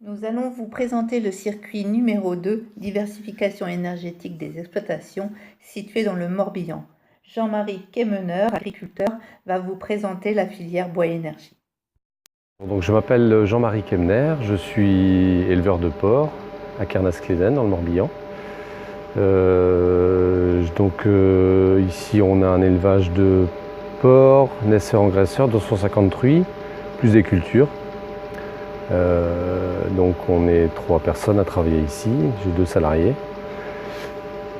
Nous allons vous présenter le circuit numéro 2, diversification énergétique des exploitations, situé dans le Morbihan. Jean-Marie Quémeneur, agriculteur, va vous présenter la filière bois-énergie. Donc, je m'appelle Jean-Marie Quémeneur, je suis éleveur de porcs à Kernas-Cléden dans le Morbihan. Ici on a un élevage de porcs, naisseurs-engraisseurs, 250 truies, plus des cultures. Donc on est 3 personnes à travailler ici, j'ai 2 salariés.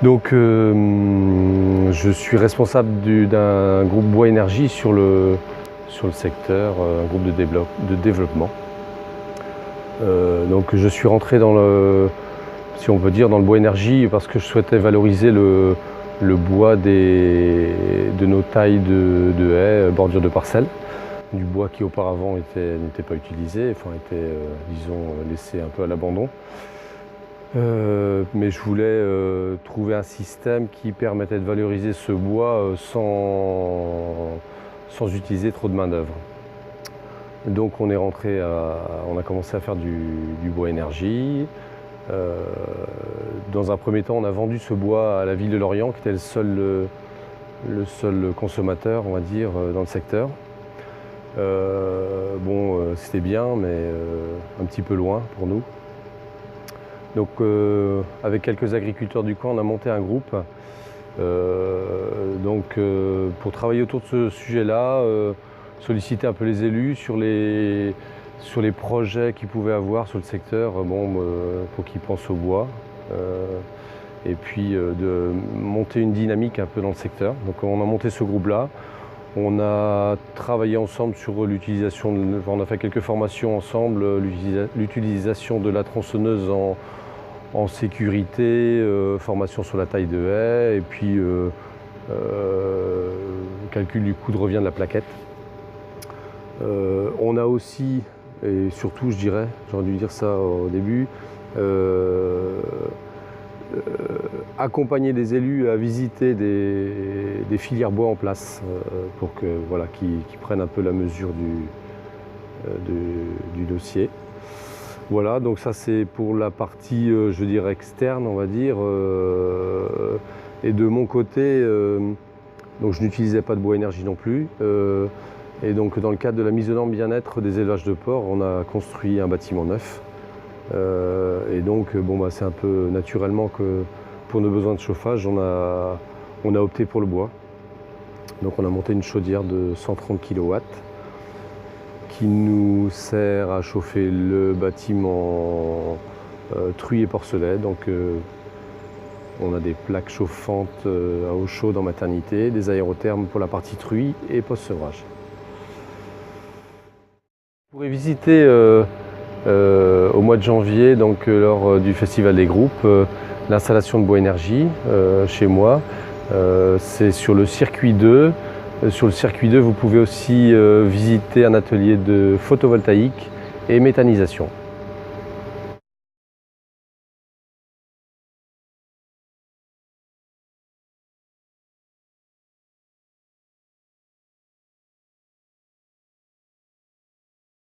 Donc je suis responsable d'un groupe bois énergie sur le secteur, un groupe de développement. Donc je suis rentré dans si on peut dire, dans le bois énergie parce que je souhaitais valoriser le bois de nos tailles de haies, bordure de parcelles. Du bois qui auparavant n'était pas utilisé, enfin était, disons, laissé un peu à l'abandon. Mais je voulais trouver un système qui permettait de valoriser ce bois sans utiliser trop de main d'œuvre. Donc on a commencé à faire du bois énergie. Dans un premier temps, on a vendu ce bois à la ville de Lorient, qui était le seul consommateur, on va dire, dans le secteur. C'était bien, mais un petit peu loin pour nous. Donc, avec quelques agriculteurs du coin, on a monté un groupe. Pour travailler autour de ce sujet-là, solliciter un peu les élus sur les projets qu'ils pouvaient avoir sur le secteur, pour qu'ils pensent au bois. Et puis de monter une dynamique un peu dans le secteur. Donc on a monté ce groupe-là. On a travaillé ensemble sur l'utilisation, on a fait quelques formations ensemble, l'utilisation de la tronçonneuse en sécurité, formation sur la taille de haie, et puis calcul du coût de revient de la plaquette. On a aussi, et surtout je dirais, j'aurais dû dire ça au début, accompagner des élus à visiter des filières bois en place pour qu'ils prennent un peu la mesure du dossier. Voilà, donc ça c'est pour la partie, je dirais, externe, on va dire. Et de mon côté, donc je n'utilisais pas de bois énergie non plus. Et donc dans le cadre de la mise aux normes bien-être des élevages de porcs, on a construit un bâtiment neuf. Et donc c'est un peu naturellement que pour nos besoins de chauffage, on a opté pour le bois. Donc on a monté une chaudière de 130 kW qui nous sert à chauffer le bâtiment truie et porcelet. Donc on a des plaques chauffantes à eau chaude en maternité, des aérothermes pour la partie truie et post-sevrage. Vous pourrez visiter au mois de janvier, donc lors du Festival des groupes, l'installation de bois énergie chez moi. C'est sur le circuit 2. Sur le circuit 2, vous pouvez aussi visiter un atelier de photovoltaïque et méthanisation.